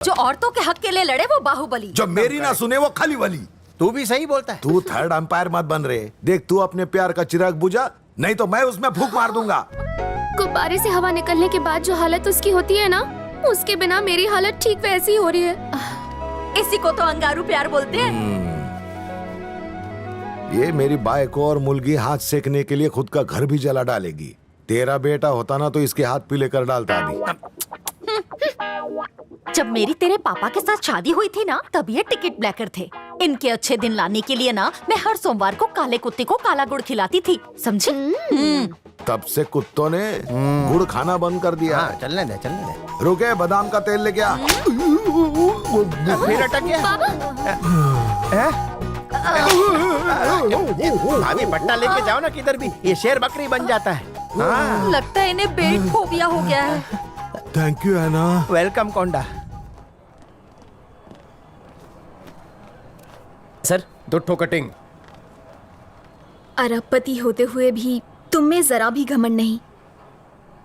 जो औरतों के हक के लिए लड़े वो बाहुबली, जो मेरी ना सुने वो खाली वाली। तू भी सही बोलता है। तू थर्ड अंपायर मत बन रहे। देख तू अपने प्यार का चिराग बुझा, नहीं तो मैं उसमें फूंक मार दूंगा। गुब्बारे से हवा निकलने के बाद जो हालत उसकी होती है ना, उसके बिना मेरी हालत ठीक वैसी ही हो रही है। इसी को तो अंगारू प्यार बोलते हैं। ये मेरी बाई को और मुलगी हाथ सेकने के लिए खुद का घर भी जला डालेगी। तेरा बेटा होता ना तो इसके हाथ पीले कर डालता अभी। जब मेरी तेरे पापा के साथ शादी हुई थी ना, तब ये टिकट ब्लैकर थे। इनके अच्छे दिन लाने के लिए ना मैं हर सोमवार को काले कुत्ते को काला गुड़ खिलाती थी, समझे? तब से कुत्तों ने गुड़ खाना बंद कर दिया। हाँ, चलने दे। रुके, बादाम का तेल लेके आ। फिर अटक गया। भाभी पट्टा लेके जाओ ना किधर भी, ये शेर बकरी बन जाता है। हाँ। लगता है इन्हें बेल्ट फोबिया हो गया है। थैंक यू एना। वेलकम कोंडा। सर 2 ठो कटिंग। अरबपति होते हुए भी तुम में जरा भी घमंड नहीं।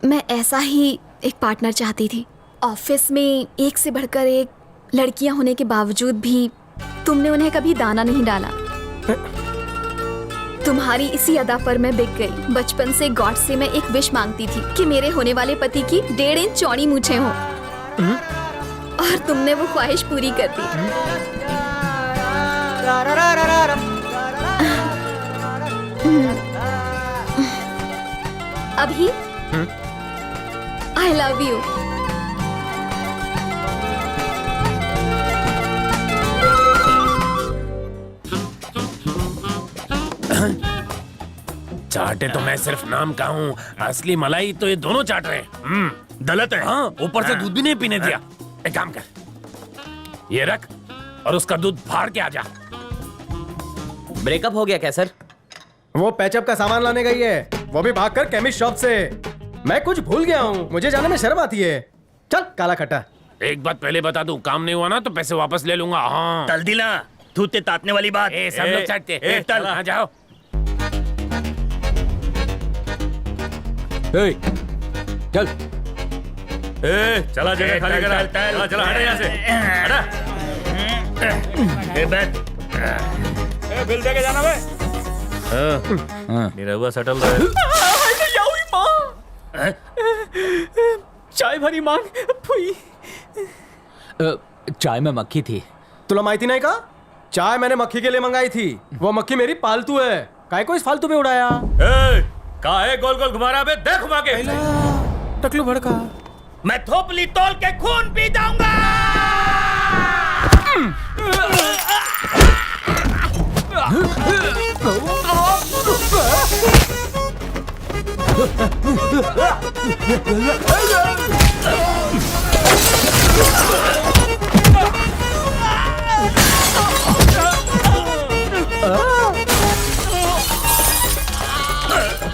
मैं ऐसा ही एक पार्टनर चाहती थी। ऑफिस में एक से बढ़कर एक लड़कियां होने के बावजूद भी तुमने उन्हें कभी दाना नहीं डाला। तुम्हारी इसी अदा पर मैं बिक गई। बचपन से गॉड से मैं एक विश मांगती थी कि मेरे होने वाले पति की 1.5 इंच चौड़ी मूछें हों, और तुमने वो ख्वाहिश पूरी कर दी। अभी आई लव यू। चाटे तो मैं सिर्फ नाम का हूँ, असली मलाई तो ये दोनों चाट रहे हैं। गलत है। हाँ, ऊपर से दूध भी नहीं पीने दिया। एक काम कर, ये रख और उसका दूध फाड़ के आ जा। ब्रेकअप हो गया क्या सर? वो पैचअप का सामान लाने गई है, वो भी भागकर केमिस्ट शॉप से। मैं कुछ भूल गया हूँ, मुझे जाने में शर्म आती है। चल काला खट्टा। एक बात पहले बता दूं, काम नहीं हुआ ना तो पैसे वापस ले लूंगा। हाँ, तल दिला थूते तातने वाली बात। सब लोग चाटते। तल हाँ, जाओ। चल चला जगह खाली करा। चला हट यहाँ से, हटा। बैठ। बिल दे के जाना बे। मेरा हुआ सेटल रहा। चाय भरी मांग। चाय में मक्खी थी। तुला माहिती नहीं का? चाय मैंने मक्खी के लिए मंगाई थी। वो मक्खी मेरी पालतू है, काय को इस फालतू में उड़ाया? काहे गोल गोल घुमा रहा बे? देख घुमा के। टकलू भड़का। मैं थोपली तोल के खून पी जाऊंगा।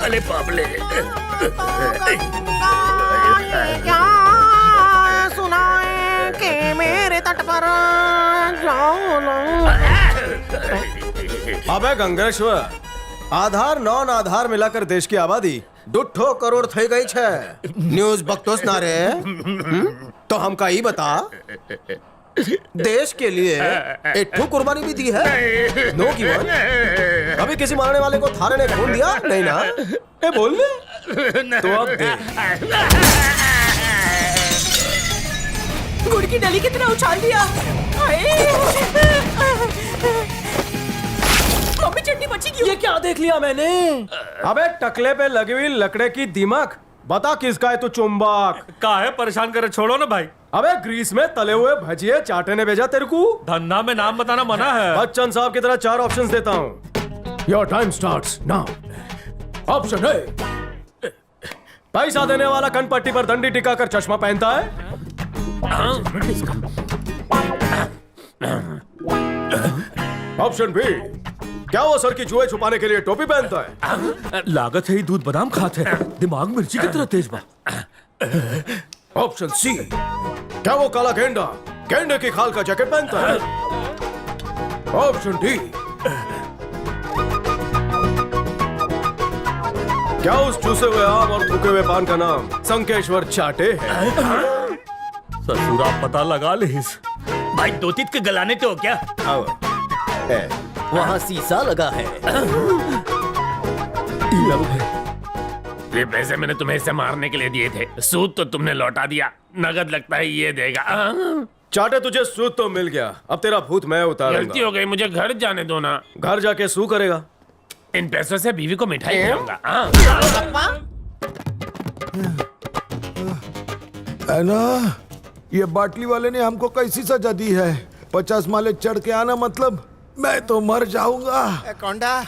अरे बाबले, सुनाए के मेरे तट पर अबे गंगेश्वर, आधार नॉन आधार मिलाकर देश की आबादी 2 करोड़ થઈ गई છે। न्यूज बकतोस ना रे। तो हमका ही बता, देश के लिए एक कुर्बानी भी दी है। No given. अभी किसी मारने वाले को थाने ने खून दिया नहीं ना? ए बोल ले। तो अब दे। गुड़ की डली कितना उछाल दिया। मम्मी चटनी बची क्यों? ये क्या देख लिया मैंने? अबे टकले पे लगी हुई लकड़े की दीमक, बता किसका है तू चुंबक? काहे परेशान करे, छोड़ो ना भाई। अबे ग्रीस में तले हुए भजिए चाटे ने भेजा तेरे को। धंधा में नाम बताना मना है। बच्चन साहब की तरह 4 ऑप्शंस देता हूँ। Your time starts now. Option A, पैसा देने वाला कनपट्टी पर दंडी टिकाकर चश्मा पहनता है। ऑप्शन बी, क्या वो सर की जुए छुपाने के लिए टोपी पहनता है? लागत है ही दूध बादाम खाते हैं, दिमाग मिर्ची की तरह तेज बा। ऑप्शन सी, क्या वो काला गेंडा गेंडे की खाल का जैकेट पहनता है? ऑप्शन डी, क्या उस चूसे हुए आम और थूके हुए पान का नाम संकेश्वर चाटे है? ससुरा पता लगा ले भाई दो तीत के गलाने तो हो क्या? आओ ए, वहाँ शीशा लगा है। ये पैसे मैंने तुम्हें इसे मारने के लिए दिए थे, सूद तो तुमने लौटा दिया, नगद लगता है ये देगा। चाटे तुझे सूद तो मिल गया, अब तेरा भूत मैं गलती उतारूंगा। हो गई, मुझे घर जाने दो ना। घर जाके सू करेगा। इन पैसों से बीवी को मिठाई खिलाऊंगा। है ना, ये बाटली वाले ने हमको कैसी सजा दी है। 50 माले चढ़ के आना मतलब मैं तो मर जाऊंगा। ए, कौंडा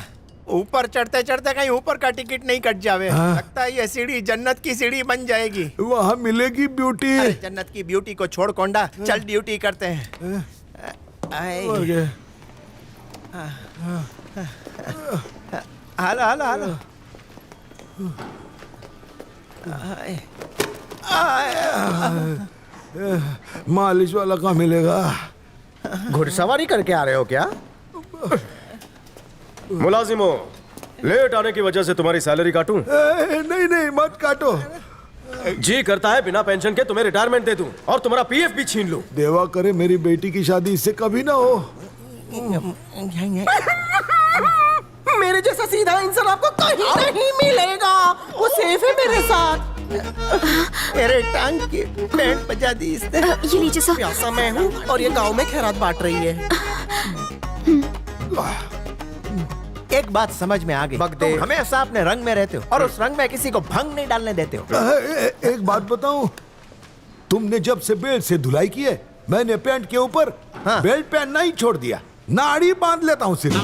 ऊपर चढ़ते चढ़ते कहीं ऊपर का टिकट नहीं कट जावे। लगता है ये सीढ़ी जन्नत की सीढ़ी बन जाएगी। वहाँ मिलेगी ब्यूटी। अरे जन्नत की ब्यूटी को छोड़ कौंडा, चल ड्यूटी करते हैं। आए। आगे। हालो हालो हालो। आए। मालिश वाला कहाँ मिलेगा? घुड़सवारी करके आ रहे हो क्या? मुलाजिमो, लेट आने की वजह से तुम्हारी सैलरी काटूं? नहीं नहीं मत काटो। जी करता है बिना पेंशन के तुम्हें रिटायरमेंट दे दूं और तुम्हारा पीएफ भी छीन लूं। देवा करे मेरी बेटी की शादी इससे कभी ना हो। मेरे जैसा सीधा इंसान आपको कहीं नहीं मिलेगा। वो सेफ है मेरे साथ। मेरे टांग की बैंड बजा दी इसने। ये लीजिए सर। प्यासा मैं हूँ और ये गांव में खैरात बांट रही है। एक बात समझ में आ गई, तुम हमेशा अपने रंग में रहते हो और उस रंग में किसी को भंग नहीं डालने देते हो। एक बात बताऊं, तुमने जब से बेल्ट से धुलाई की है, मैंने पैंट के ऊपर बेल्ट पहनना ही छोड़ दिया। नाड़ी बांध लेता हूँ सिर्फ।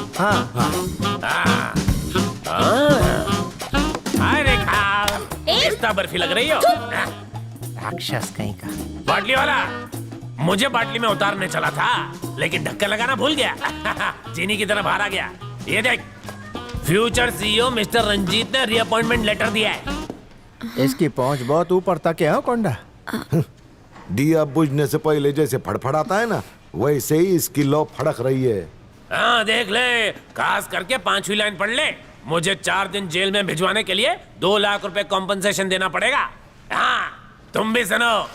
इतना बर्फी लग रही हो। राक्षस कहीं का। बाटली वाला, मुझे बाटली में उतारने चला था लेकिन ढक्कन लगाना भूल गया। चीनी की तरह बाहर आ गया। ये देख, फ्यूचर सीईओ मिस्टर रंजीत ने रीअपॉइंटमेंट लेटर दिया है। इसकी पहुंच बहुत ऊपर तक है कौंडा। दिया बुझने से पहले जैसे फड़फड़ाता है ना, वैसे ही इसकी लौ फड़क रही है। हाँ देख ले, खास करके 5वीं लाइन पढ़ ले। मुझे 4 दिन जेल में भिजवाने के लिए 2 लाख रुपए कॉम्पनसेशन देना पड़ेगा। हाँ, तुम भी सुनो।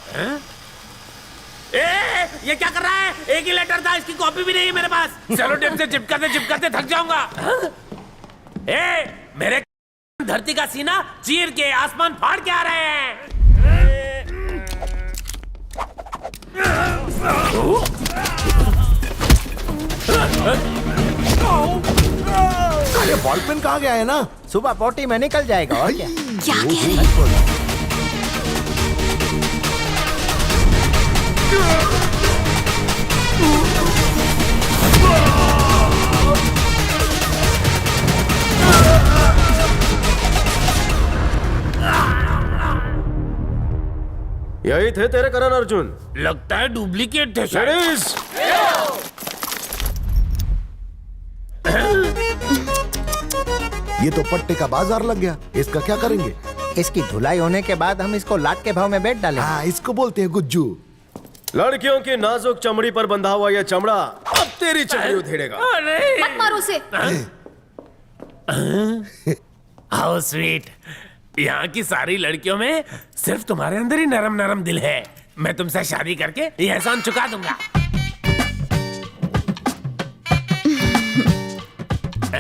ये क्या कर रहा है? एक ही लेटर था, इसकी कॉपी भी नहीं है मेरे पास। सेलो टेप से चिपकाते थक जाऊंगा। मेरे धरती का सीना चीर के आसमान फाड़ के आ रहे हैं। अरे बॉल पेन कहाँ गया है ना? सुबह पोटी में निकल जाएगा और क्या? क्या कह रहे हैं? यही थे तेरे करण अर्जुन? लगता है डुप्लीकेट थे शायद। लेडीज, ये तो पट्टे का बाजार लग गया। इसका क्या करेंगे? इसकी धुलाई होने के बाद हम इसको लाट के भाव में बेच डालें। हाँ, इसको बोलते हैं गुज्जू। लड़कियों की नाजुक चमड़ी पर बंधा हुआ यह चमड़ा अब तेरी चमड़ी उधेड़ेगा। मत मारो उसे। How sweet. यहाँ की सारी लड़कियों में सिर्फ तुम्हारे अंदर ही नरम नरम दिल है। मैं तुमसे शादी करके ये एहसान चुका दूंगा।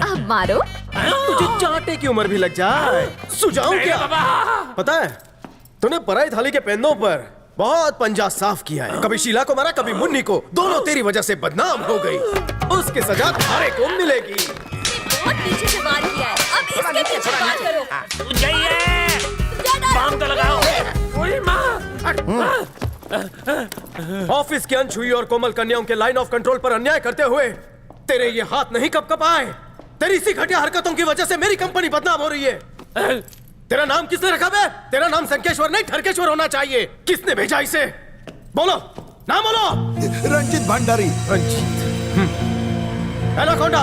अब मारो। तुझे चाटे की उम्र भी लग जाए, सुझाऊं क्या? पता है, तूने पराई थाली के पेंदों पर बहुत पंजा साफ किया है। कभी शीला को मारा, कभी मुन्नी को। दोनों तेरी वजह से बदनाम हो गई। उसकी सजा तुम्हारे को मिलेगी। बहुत पीछे से वार किया है, अब इसके पीछे वार करो। जाइए, बाम तो लगाओ। ओए माँ। ऑफिस की अनछुई और कोमल कन्याओं के लाइन ऑफ कंट्रोल पर अन्याय करते हुए तेरे ये हाथ नहीं कपकपाए। तेरी इसी घटिया हरकतों की वजह से मेरी कंपनी बदनाम हो रही है। तेरा नाम किसने रखा बे? तेरा नाम संकेश्वर नहीं ठरकेश्वर होना चाहिए। किसने भेजा इसे? बोलो, नाम बोलो। Ranjit Bhandari. Anaconda,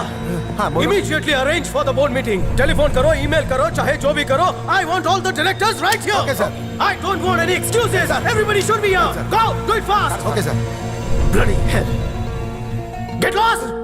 immediately arrange for the board meeting. Telephone करो, ईमेल करो, चाहे जो भी करो। I want all the directors right here. Okay sir. I don't want any excuses. Everybody should be here. Go, do it fast. Okay sir. Bloody hell. Get lost.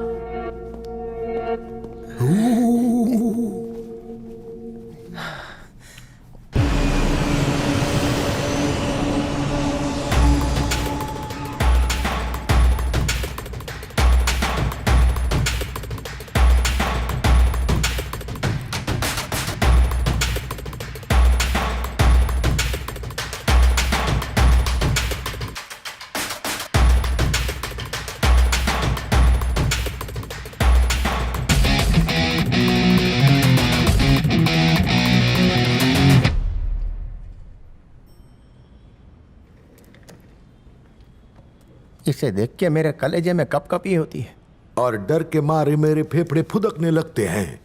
इसे देख के मेरे कलेजे में कपकपी होती है। और डर के मारे मेरे फेफड़े फुदकने लगते हैं।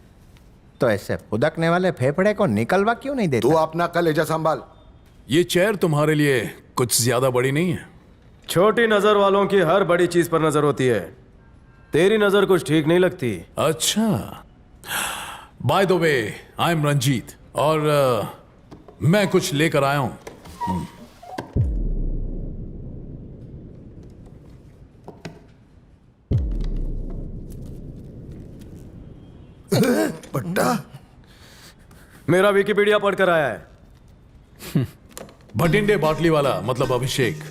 तो ऐसे फुदकने वाले फेफड़े को निकलवा क्यों नहीं देता? तू अपना कलेजा संभाल। ये चेयर तुम्हारे लिए कुछ ज्यादा बड़ी नहीं है। छोटी नजर वालों की हर बड़ी चीज पर नजर होती है। तेरी नजर कुछ ठीक नहीं लगती। अच्छा, by the way I am Ranjit और मैं कुछ लेकर आया हूं। पट्टा मेरा विकिपीडिया पढ़कर आया है। भटिंडे बाटली वाला मतलब अभिषेक,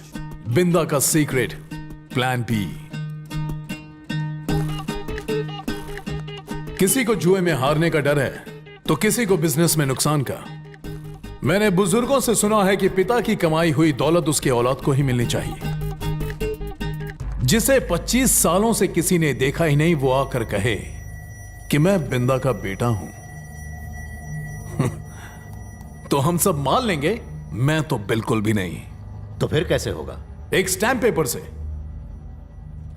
बिंदा का सीक्रेट प्लान बी। किसी को जुए में हारने का डर है तो किसी को बिजनेस में नुकसान का। मैंने बुजुर्गों से सुना है कि पिता की कमाई हुई दौलत उसके औलाद को ही मिलनी चाहिए। जिसे 25 सालों से किसी ने देखा ही नहीं वो आकर कहे कि मैं बिंदा का बेटा हूं तो हम सब मान लेंगे, मैं तो बिल्कुल भी नहीं। तो फिर कैसे होगा? एक स्टैंप पेपर से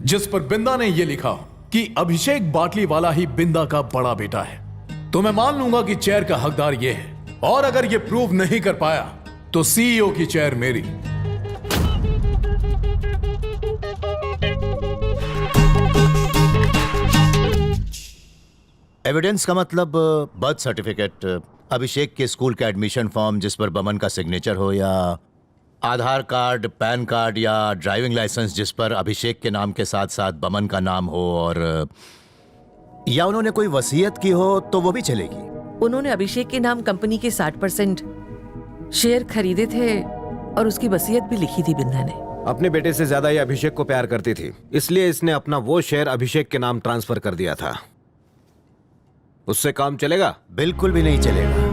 जिस पर बिंदा ने यह लिखा कि अभिषेक बाटली वाला ही बिंदा का बड़ा बेटा है, तो मैं मान लूंगा कि चेयर का हकदार यह है। और अगर यह प्रूव नहीं कर पाया तो सीईओ की चेयर मेरी। एविडेंस का मतलब बर्थ सर्टिफिकेट, अभिषेक के स्कूल का एडमिशन फॉर्म जिस पर बमन का सिग्नेचर हो, या आधार कार्ड, पैन कार्ड या ड्राइविंग लाइसेंस जिस पर अभिषेक के नाम के साथ साथ बमन का नाम हो, और या उन्होंने कोई वसीयत की हो तो वो भी चलेगी। उन्होंने अभिषेक के नाम कंपनी के 60% शेयर खरीदे थे और उसकी वसीयत भी लिखी थी बिंदा ने। अपने बेटे से ज्यादा ये अभिषेक को प्यार करती थी, इसलिए इसने अपना वो शेयर अभिषेक के नाम ट्रांसफर कर दिया था। उससे काम चलेगा? बिल्कुल भी नहीं चलेगा।